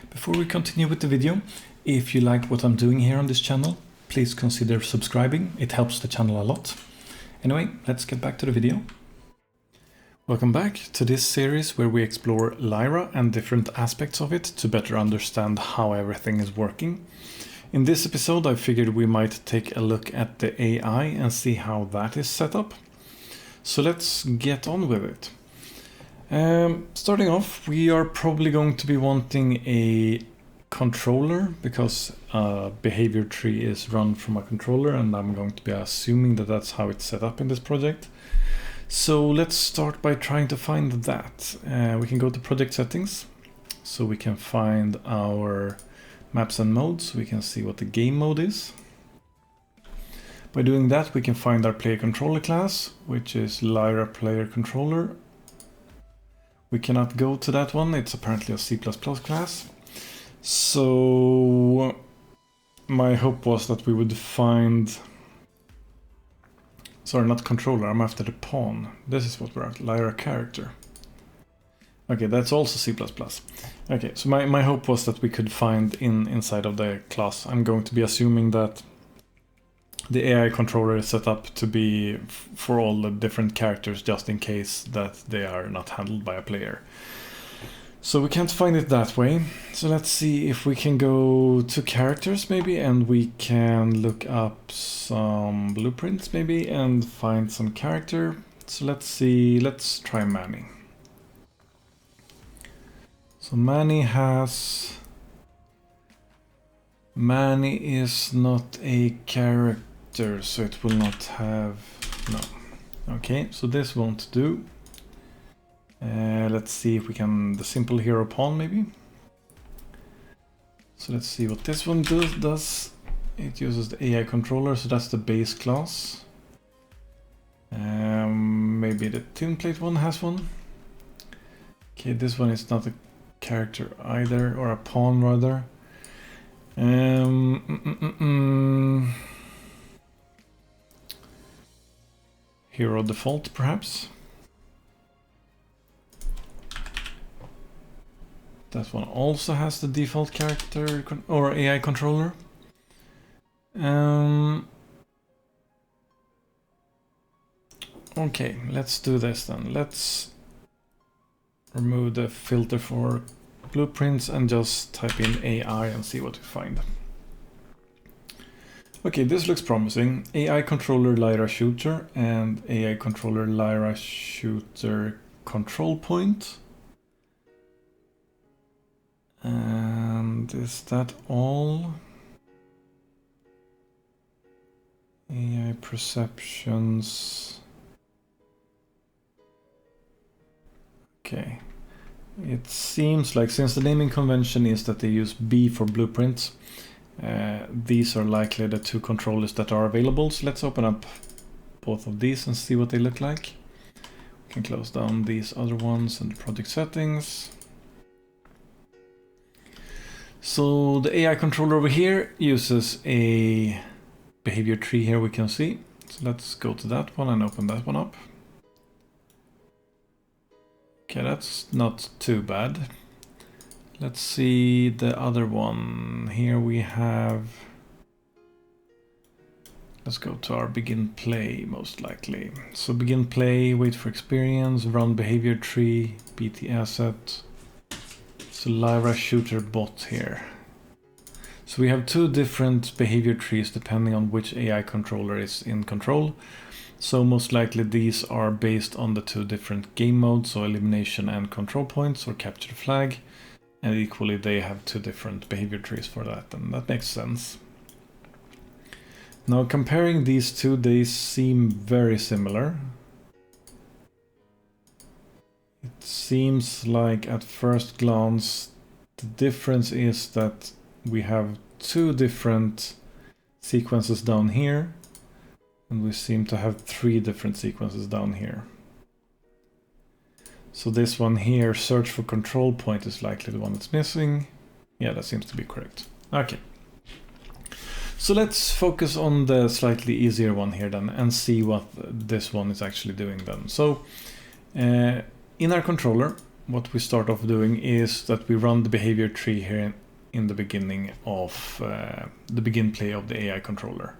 Before we continue with the video, if you like what I'm doing here on this channel, please consider subscribing. It helps the channel a lot. Anyway, let's get back to the video. Welcome back to this series where we explore Lyra and different aspects of it to better understand how everything is working. In this episode, I figured we might take a look at the AI and see how that is set up. So let's get on with it. Starting off, we are probably going to be wanting a controller because a behavior tree is run from a controller, and I'm going to be assuming that that's how it's set up in this project. So let's start by trying to find that. We can go to project settings, so we can find our maps and modes. We can see what the game mode is. By doing that, we can find our player controller class, which is Lyra player controller. We cannot go to that one, it's apparently a C++ class. So my hope was that we would find... Sorry, not controller, I'm after the pawn. This is what we're at, Lyra character. Okay, that's also C++. Okay, so my hope was that we could find inside of the class. I'm going to be assuming that the AI controller is set up to be for all the different characters, just in case that they are not handled by a player. So we can't find it that way. So let's see if we can go to characters maybe, and we can look up some blueprints maybe and find some character. So let's see, let's try Manny. So Manny is not a character, so it will not have, no. Okay, so this won't do. Let's see if we can, the simple hero pawn maybe. So let's see what this one does. It uses the AI controller, so that's the base class. Maybe the tinplate one has one. Okay, this one is not a character either, or a pawn rather. Hero default perhaps. That one also has the default character or AI controller. Okay, let's do this then. Let's remove the filter for blueprints and just type in AI and see what we find. Okay, this looks promising. AI controller Lyra shooter and AI controller Lyra shooter control point. And is that all? AI perceptions. Okay. It seems like, since the naming convention is that they use B for blueprints, these are likely the two controllers that are available. So let's open up both of these and see what they look like. We can close down these other ones and the project settings. So the AI controller over here uses a behavior tree here, we can see. So let's go to that one and open that one up. Okay, that's not too bad. Let's see the other one. Here we have... Let's go to our begin play, most likely. So begin play, wait for experience, run behavior tree, BT asset. So Lyra shooter bot here. So we have two different behavior trees depending on which AI controller is in control. So most likely these are based on the two different game modes, so elimination and control points or capture the flag. And equally they have two different behavior trees for that, and that makes sense. Now comparing these two, they seem very similar. It seems like at first glance the difference is that we have two different sequences down here, and we seem to have three different sequences down here. So this one here, search for control point, is likely the one that's missing. Yeah, that seems to be correct. Okay. So let's focus on the slightly easier one here then and see what this one is actually doing then. So in our controller, what we start off doing is that we run the behavior tree here in the beginning of the begin play of the AI controller.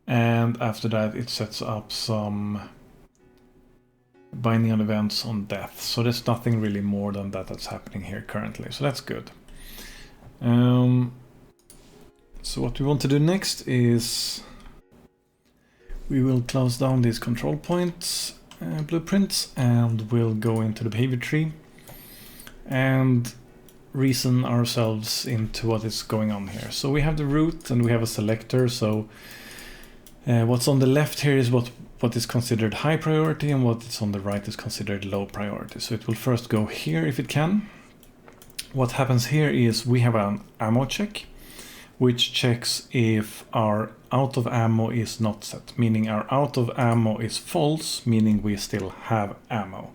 And after that it sets up some binding on events on death. So there's nothing really more than that that's happening here currently. So that's good. So what we want to do next is we will close down these control points blueprints, and we'll go into the behavior tree and reason ourselves into what is going on here. So we have the root and we have a selector. So what's on the left here is what is considered high priority, and what is on the right is considered low priority. So it will first go here if it can. What happens here is we have an ammo check, which checks if our out of ammo is not set, meaning our out of ammo is false, meaning we still have ammo.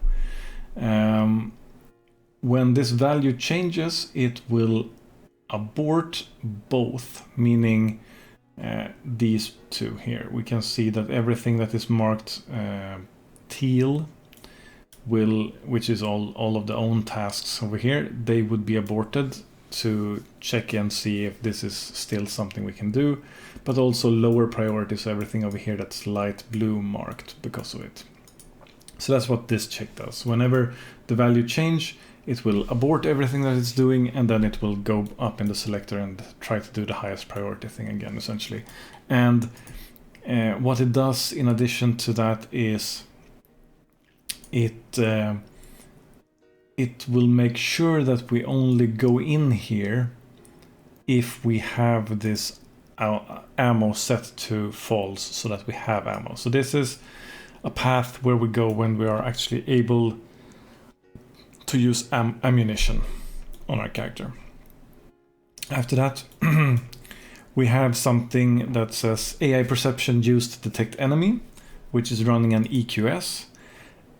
When this value changes, it will abort both, meaning these two here. We can see that everything that is marked teal which is all of the own tasks over here, they would be aborted to check and see if this is still something we can do, but also lower priority, so everything over here that's light blue marked because of it. So that's what this check does. Whenever the value change, it will abort everything that it's doing, and then it will go up in the selector and try to do the highest priority thing again, essentially. And what it does in addition to that is it will make sure that we only go in here if we have this ammo set to false, so that we have ammo. So this is a path where we go when we are actually able to use ammunition on our character. After that, we have something that says AI perception used to detect enemy, which is running an EQS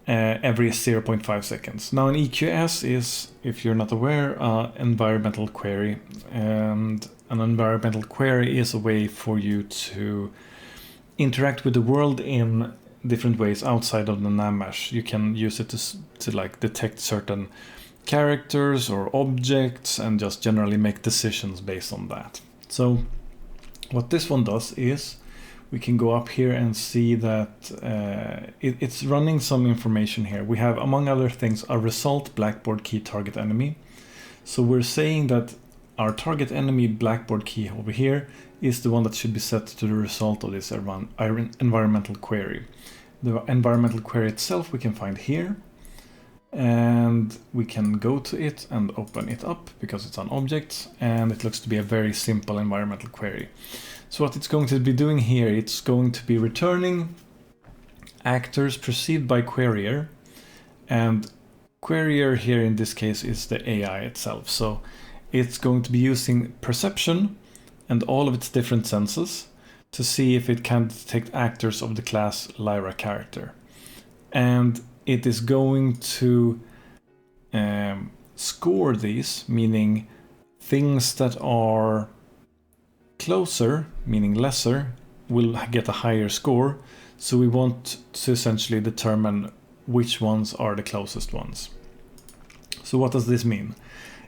every 0.5 seconds. Now an EQS is, if you're not aware, environmental query, and an environmental query is a way for you to interact with the world in different ways outside of the NAM mesh. You can use it to like detect certain characters or objects and just generally make decisions based on that. So what this one does is we can go up here and see that it's running some information here. We have, among other things, a result blackboard key target enemy. So we're saying that our target enemy blackboard key over here is the one that should be set to the result of this environmental query. The environmental query itself we can find here, and we can go to it and open it up because it's an object, and it looks to be a very simple environmental query. So what it's going to be doing here, it's going to be returning actors perceived by querier, and querier here in this case is the AI itself. So it's going to be using perception and all of its different senses to see if it can detect actors of the class Lyra character. And it is going to score these, meaning things that are closer, meaning lesser, will get a higher score. So we want to essentially determine which ones are the closest ones. So what does this mean?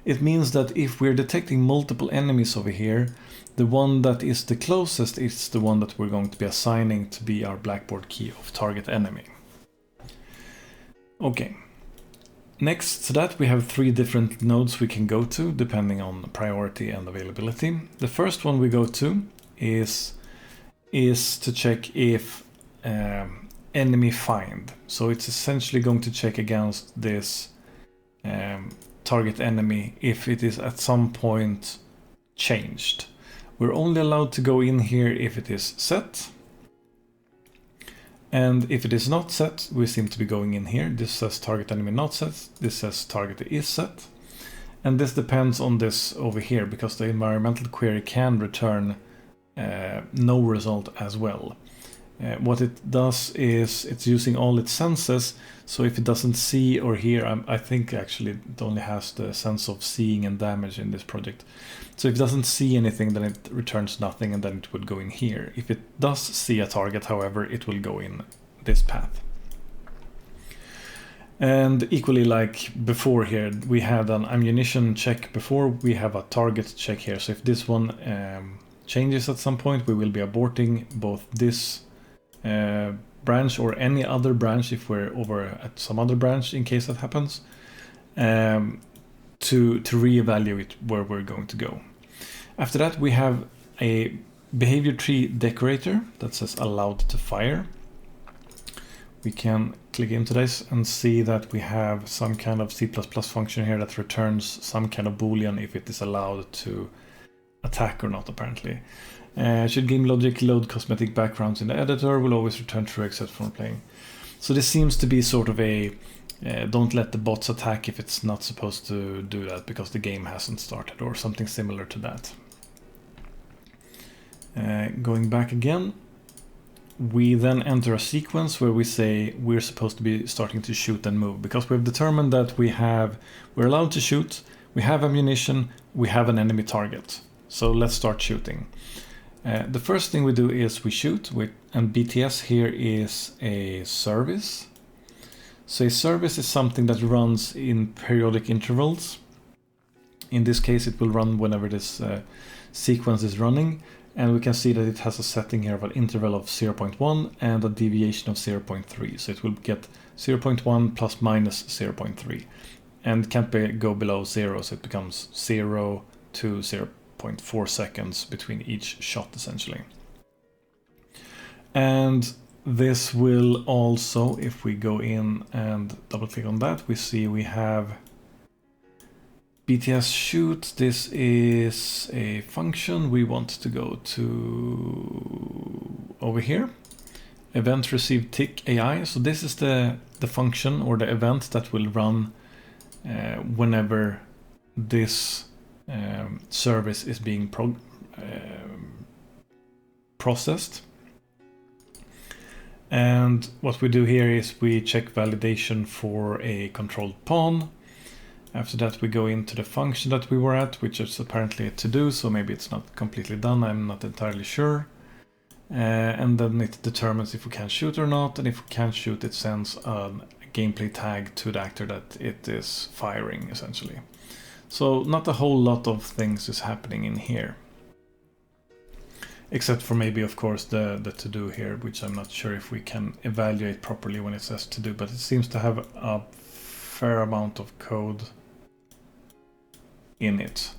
It means that if we're detecting multiple enemies over here, the one that is the closest is the one that we're going to be assigning to be our blackboard key of target enemy. Okay. Next to that, we have 3 different nodes we can go to depending on priority and availability. The first one we go to is to check if enemy find. So it's essentially going to check against this target enemy if it is at some point changed. We're only allowed to go in here if it is set. And if it is not set, we seem to be going in here. This says target enemy not set. This says target is set. And this depends on this over here, because the environmental query can return no result as well. What it does is it's using all its senses. So if it doesn't see or hear, I think actually it only has the sense of seeing and damage in this project. So if it doesn't see anything, then it returns nothing, and then it would go in here. If it does see a target, however, it will go in this path. And equally like before here, we had an ammunition check before, we have a target check here. So if this one changes at some point, we will be aborting both this branch or any other branch if we're over at some other branch in case that happens, to reevaluate where we're going to go. After that, we have a behavior tree decorator that says allowed to fire. We can click into this and see that we have some kind of C++ function here that returns some kind of boolean if it is allowed to attack or not, apparently. Should game logic load cosmetic backgrounds in the editor, will always return true except for playing. So this seems to be sort of a don't let the bots attack if it's not supposed to do that because the game hasn't started, or something similar to that. Going back again, we then enter a sequence where we say we're supposed to be starting to shoot and move, because we've determined that we're allowed to shoot, we have ammunition, we have an enemy target. So let's start shooting. The first thing we do is we shoot, and BTS here is a service. So a service is something that runs in periodic intervals. In this case, it will run whenever this sequence is running. And we can see that it has a setting here of an interval of 0.1 and a deviation of 0.3. So it will get 0.1 plus minus 0.3. And can't go below 0, so it becomes 0 to 0.4 seconds between each shot, essentially. And this will also, if we go in and double click on that, we see we have BTS shoot. This is a function. We want to go to over here, event receive tick AI. So this is the function or the event that will run whenever this service is being processed. And what we do here is we check validation for a controlled pawn. After that, we go into the function that we were at, which is apparently a to-do, so maybe it's not completely done, I'm not entirely sure. And then it determines if we can shoot or not, and if we can't shoot, it sends a gameplay tag to the actor that it is firing, essentially. So not a whole lot of things is happening in here. Except for maybe, of course, the to-do here, which I'm not sure if we can evaluate properly when it says to-do, but it seems to have a fair amount of code in it.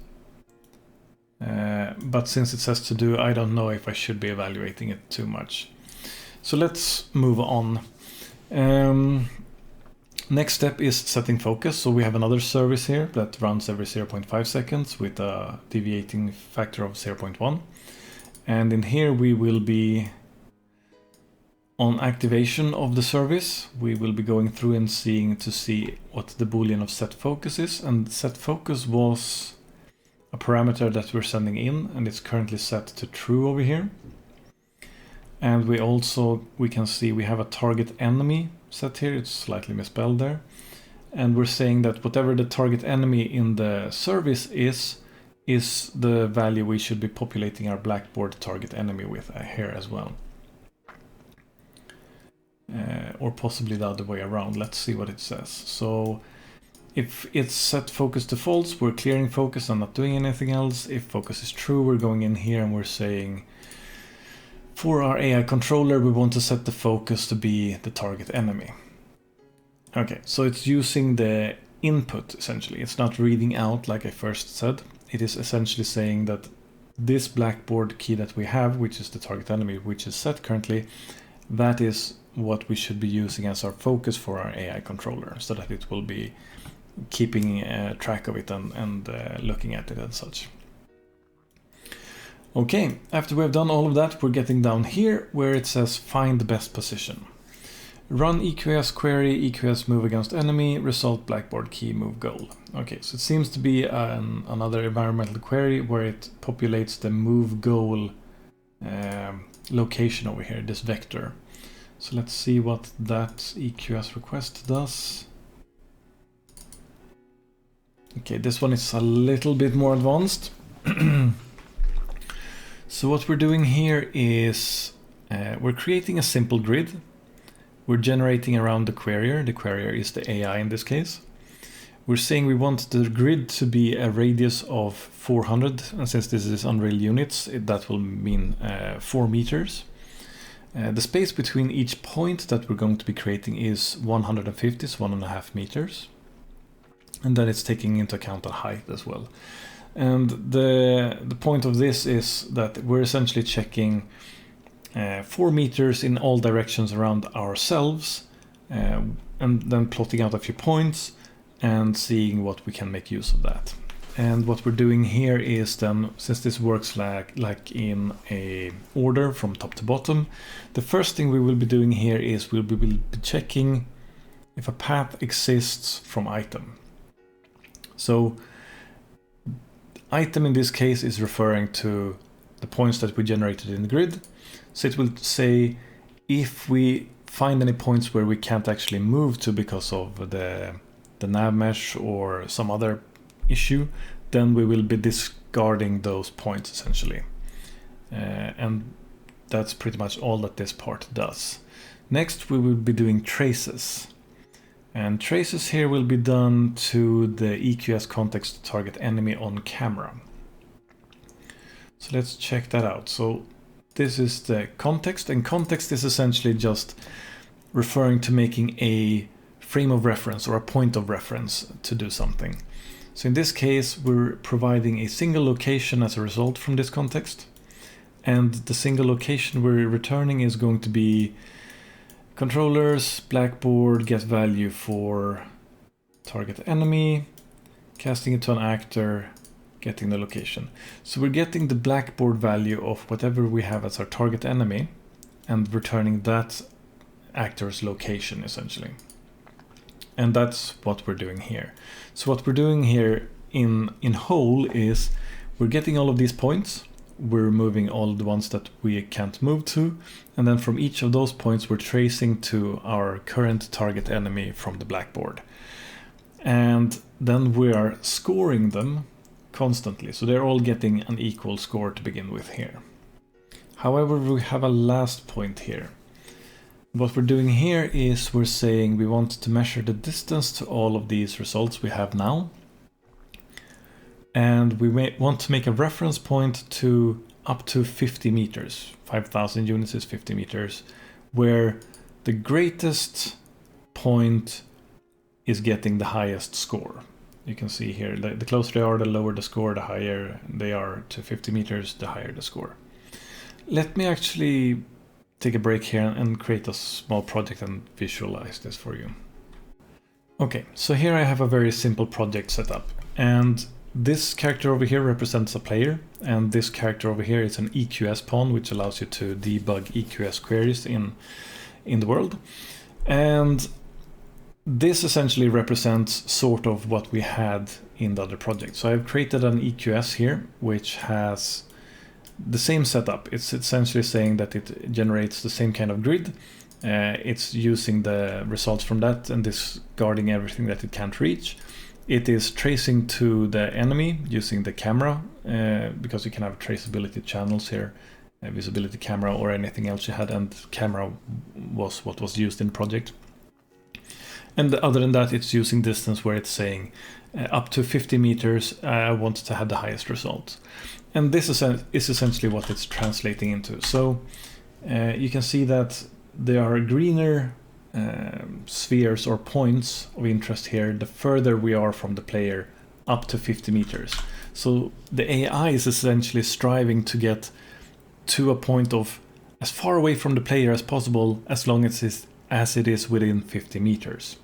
But since it says to do, I don't know if I should be evaluating it too much. So let's move on. Next step is setting focus. So we have another service here that runs every 0.5 seconds with a deviating factor of 0.1. And in here we will be on activation of the service. We will be going through and seeing to see what the boolean of set focus is, and set focus was a parameter that we're sending in, and it's currently set to true over here. And we can see we have a target enemy set here. It's slightly misspelled there, and we're saying that whatever the target enemy in the service is the value we should be populating our blackboard target enemy with here as well. Or possibly the other way around. Let's see what it says. So if it's set focus to false, we're clearing focus and not doing anything else. If focus is true, we're going in here and we're saying for our AI controller, we want to set the focus to be the target enemy. Okay, so it's using the input essentially. It's not reading out like I first said. It is essentially saying that this blackboard key that we have, which is the target enemy, which is set currently, that is what we should be using as our focus for our AI controller, so that it will be keeping track of it and looking at it and such. Okay, after we've done all of that, we're getting down here where it says find the best position. Run EQS query, EQS move against enemy, result blackboard key, move goal. Okay, so it seems to be another environmental query where it populates the move goal location over here, this vector. So let's see what that EQS request does. Okay, this one is a little bit more advanced. So what we're doing here is we're creating a simple grid. we're generating around the querier. The querier is the AI in this case. We're saying we want the grid to be a radius of 400, and since this is Unreal units, that will mean 4 meters. The space between each point that we're going to be creating is 150, so 1.5 meters. And then it's taking into account the height as well. And the point of this is that we're essentially checking 4 meters in all directions around ourselves, and then plotting out a few points and seeing what we can make use of that. And what we're doing here is then, since this works like in a order from top to bottom, the first thing we will be doing here is we'll be checking if a path exists from item. So item in this case is referring to the points that we generated in the grid. So it will say if we find any points where we can't actually move to because of the nav mesh or some other issue, then we will be discarding those points essentially. And that's pretty much all that this part does. Next we will be doing traces. And traces here will be done to the EQS context target enemy on camera. So let's check that out. So this is the context, and context is essentially just referring to making a frame of reference or a point of reference to do something. So in this case, we're providing a single location as a result from this context. And the single location we're returning is going to be controllers, blackboard, get value for target enemy, casting it to an actor, getting the location. So we're getting the blackboard value of whatever we have as our target enemy and returning that actor's location essentially. And that's what we're doing here. So what we're doing here in whole is we're getting all of these points, we're removing all the ones that we can't move to, and then from each of those points we're tracing to our current target enemy from the blackboard. And then we are scoring them constantly, so they're all getting an equal score to begin with here. However, we have a last point here. What we're doing here is we're saying we want to measure the distance to all of these results we have now. And we want to make a reference point to up to 50 meters. 5,000 units is 50 meters, where the greatest point is getting the highest score. You can see here, the closer they are, the lower the score, the higher they are to 50 meters, the higher the score. Let me actually take a break here and create a small project and visualize this for you. Okay, so here I have a very simple project set up, and this character over here represents a player, and this character over here is an EQS pawn, which allows you to debug EQS queries in the world. And this essentially represents sort of what we had in the other project. So I've created an EQS here, which has the same setup. It's essentially saying that it generates the same kind of grid. It's using the results from that and discarding everything that it can't reach. It is tracing to the enemy using the camera, because you can have traceability channels here, visibility camera or anything else you had, and camera was what was used in the project. And other than that, it's using distance, where it's saying up to 50 meters, I want to have the highest result. And this is essentially what it's translating into. So you can see that there are greener spheres or points of interest here the further we are from the player, up to 50 meters. So the AI is essentially striving to get to a point of as far away from the player as possible, as long as it is within 50 meters.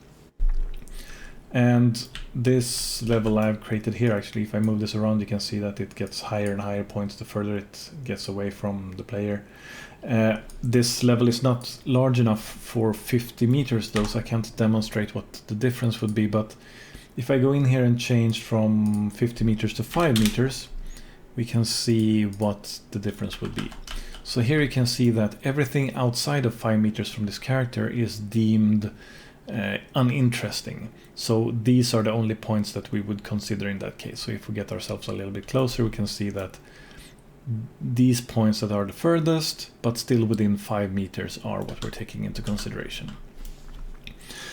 And this level I've created here, actually, if I move this around, you can see that it gets higher and higher points the further it gets away from the player. This level is not large enough for 50 meters though, so I can't demonstrate what the difference would be. But if I go in here and change from 50 meters to 5 meters, we can see what the difference would be. So here you can see that everything outside of 5 meters from this character is deemed uninteresting. So these are the only points that we would consider in that case. So if we get ourselves a little bit closer, we can see that these points that are the furthest, but still within 5 meters, are what we're taking into consideration.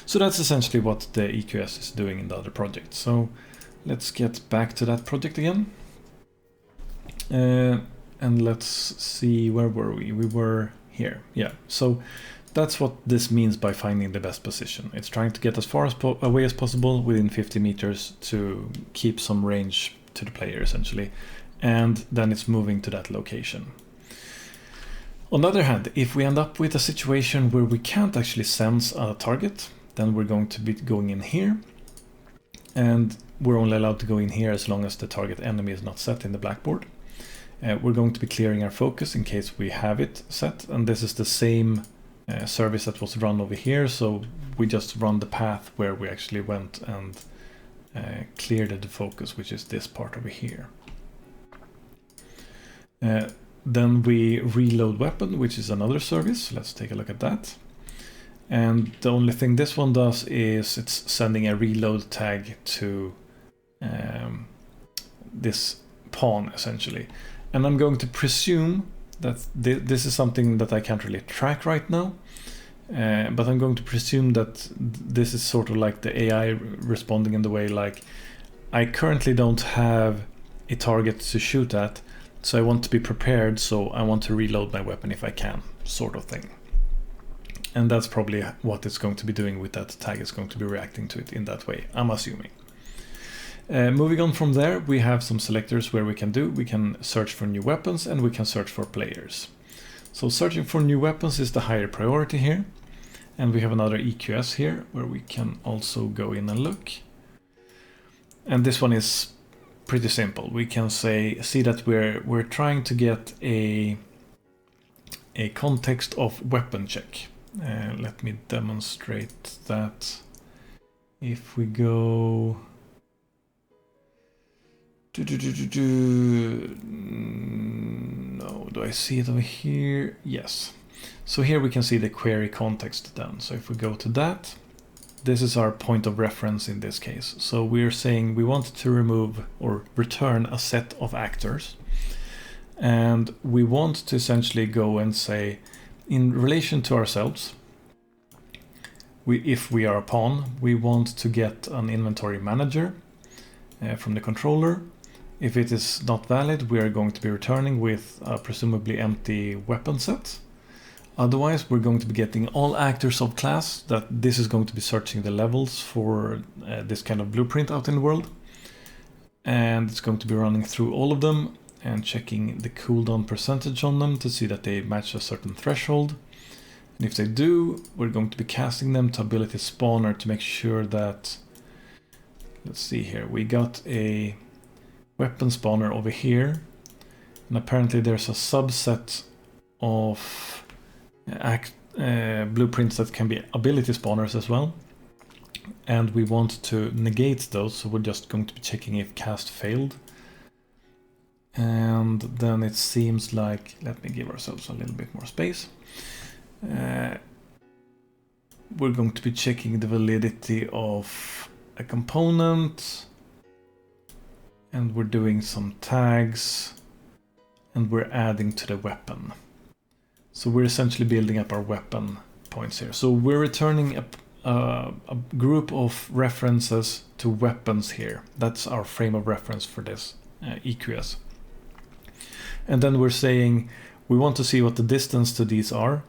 So that's essentially what the EQS is doing in the other project. So let's get back to that project again. And let's see, where were we? We were here. Yeah, so that's what this means by finding the best position. It's trying to get as far away as possible within 50 meters to keep some range to the player, essentially. And then it's moving to that location. On the other hand, if we end up with a situation where we can't actually sense a target, then we're going to be going in here. And we're only allowed to go in here as long as the target enemy is not set in the blackboard. We're going to be clearing our focus in case we have it set. And this is the same service that was run over here. So we just run the path where we actually went and cleared the focus, which is this part over here. Then we reload weapon, which is another service. Let's take a look at that. And the only thing this one does is it's sending a reload tag to this pawn, essentially. And I'm going to presume that this is something that I can't really track right now. But I'm going to presume that this is sort of like the AI responding in the way like, I currently don't have a target to shoot at, so I want to be prepared, so I want to reload my weapon if I can, sort of thing. And that's probably what it's going to be doing with that tag. It's going to be reacting to it in that way, I'm assuming. Moving on from there, we have some selectors where we can search for new weapons and we can search for players. So searching for new weapons is the higher priority here. And we have another EQS here where we can also go in and look. And this one is pretty simple. We can see that we're trying to get a context of weapon check. Let me demonstrate that. If we go no, do I see it over here? Yes. So here we can see the query context then. So if we go to that, this is our point of reference in this case. So we're saying we want to remove or return a set of actors. And we want to essentially go and say, in relation to ourselves, if we are a pawn, we want to get an inventory manager from the controller. If it is not valid, we are going to be returning with a presumably empty weapon set. Otherwise, we're going to be getting all actors of class, that this is going to be searching the levels for this kind of blueprint out in the world. And it's going to be running through all of them and checking the cooldown percentage on them to see that they match a certain threshold. And if they do, we're going to be casting them to ability spawner to make sure that, let's see here, we got a weapon spawner over here. And apparently there's a subset of blueprints that can be ability spawners as well. And we want to negate those, so we're just going to be checking if cast failed. And then it seems like, let me give ourselves a little bit more space. We're going to be checking the validity of a component. And we're doing some tags. And we're adding to the weapon. So we're essentially building up our weapon points here. So we're returning a group of references to weapons here. That's our frame of reference for this EQS. And then we're saying we want to see what the distance to these are.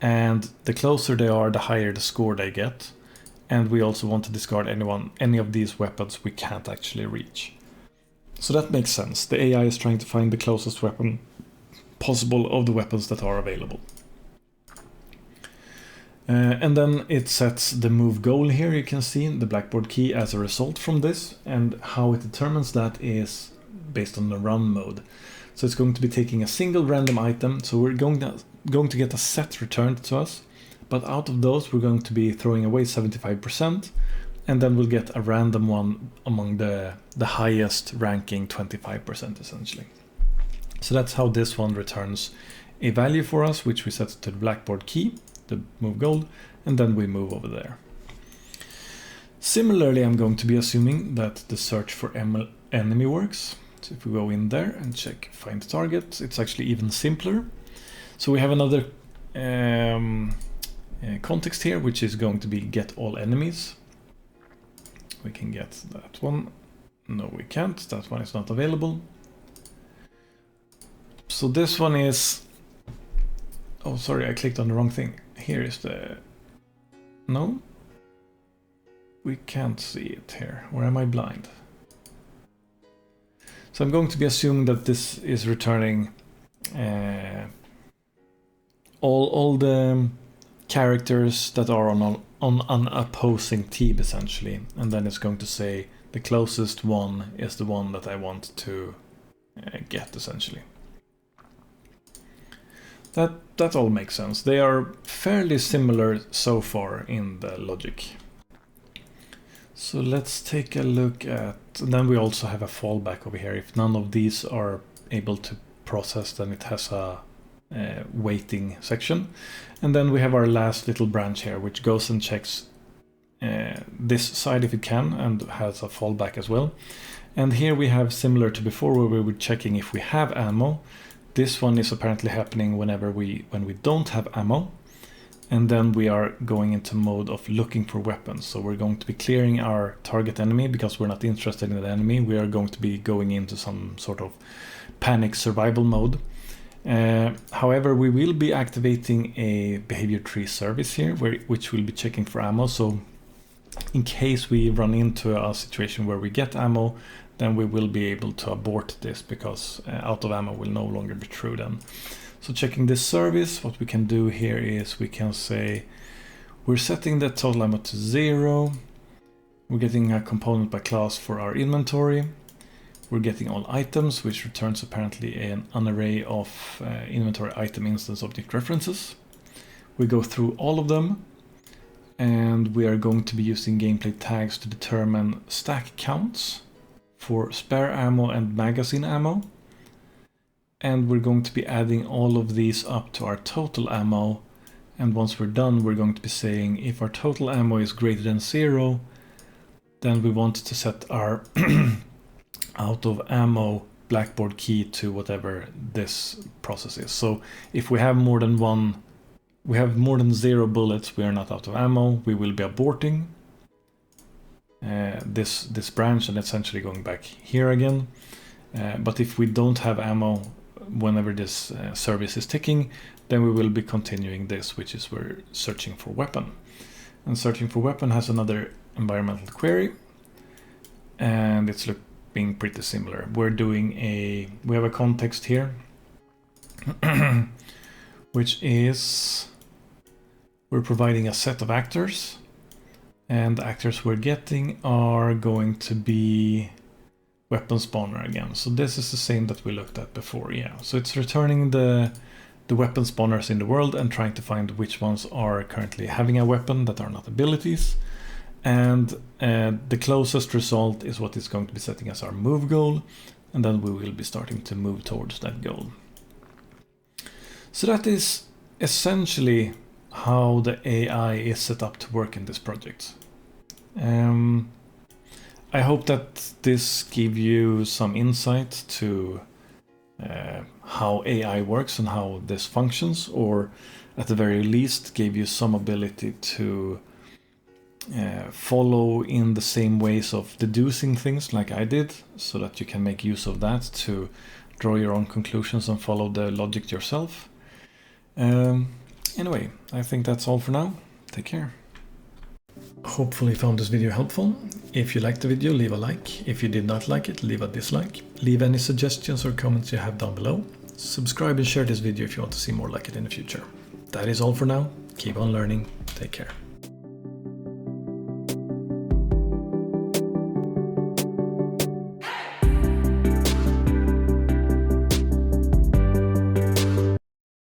And the closer they are, the higher the score they get. And we also want to discard any of these weapons we can't actually reach. So that makes sense. The AI is trying to find the closest weapon possible of the weapons that are available. And then it sets the move goal here. You can see the blackboard key as a result from this, and how it determines that is based on the run mode. So it's going to be taking a single random item. So we're going to get a set returned to us, but out of those we're going to be throwing away 75%, and then we'll get a random one among the highest ranking 25% essentially. So that's how this one returns a value for us, which we set to the blackboard key, the move goal, and then we move over there. Similarly, I'm going to be assuming that the search for enemy works. So if we go in there and check find target, it's actually even simpler. So we have another context here, which is going to be get all enemies. We can get that one. No, we can't. That one is not available. So this one is... Oh, sorry, I clicked on the wrong thing. Here is the... No? We can't see it here. Or am I blind? So I'm going to be assuming that this is returning all the characters that are on an opposing team, essentially. And then it's going to say the closest one is the one that I want to get, essentially. That all makes sense. They are fairly similar so far in the logic. So let's take a look at... And then we also have a fallback over here. If none of these are able to process, then it has a waiting section. And then we have our last little branch here, which goes and checks this side if it can, and has a fallback as well. And here we have, similar to before, where we were checking if we have ammo. This one is apparently happening when we don't have ammo. And then we are going into mode of looking for weapons. So we're going to be clearing our target enemy because we're not interested in the enemy. We are going to be going into some sort of panic survival mode. However, we will be activating a behavior tree service here, which will be checking for ammo. So in case we run into a situation where we get ammo, then we will be able to abort this, because out of ammo will no longer be true then. So checking this service, what we can do here is we can say we're setting the total ammo to 0. We're getting a component by class for our inventory. We're getting all items, which returns apparently an array of inventory item instance object references. We go through all of them, and we are going to be using gameplay tags to determine stack counts for spare ammo and magazine ammo. And we're going to be adding all of these up to our total ammo. And once we're done, we're going to be saying if our total ammo is greater than 0, then we want to set our out of ammo blackboard key to whatever this process is. So if we have more than 0 bullets, we are not out of ammo, we will be aborting this branch and essentially going back here again. But if we don't have ammo whenever this service is ticking, then we will be continuing this, which is we're searching for weapon. And searching for weapon has another environmental query, and it's being pretty similar. We have a context here, which is we're providing a set of actors, and the actors we're getting are going to be weapon spawner again. So this is the same that we looked at before. Yeah, so it's returning the weapon spawners in the world and trying to find which ones are currently having a weapon that are not abilities. And the closest result is what is going to be setting as our move goal, and then we will be starting to move towards that goal. So that is essentially how the AI is set up to work in this project. I hope that this gives you some insight to how AI works and how this functions, or at the very least gave you some ability to follow in the same ways of deducing things like I did, so that you can make use of that to draw your own conclusions and follow the logic yourself. Anyway, I think that's all for now. Take care. Hopefully you found this video helpful. If you liked the video, leave a like. If you did not like it, leave a dislike. Leave any suggestions or comments you have down below. Subscribe and share this video if you want to see more like it in the future. That is all for now. Keep on learning. Take care.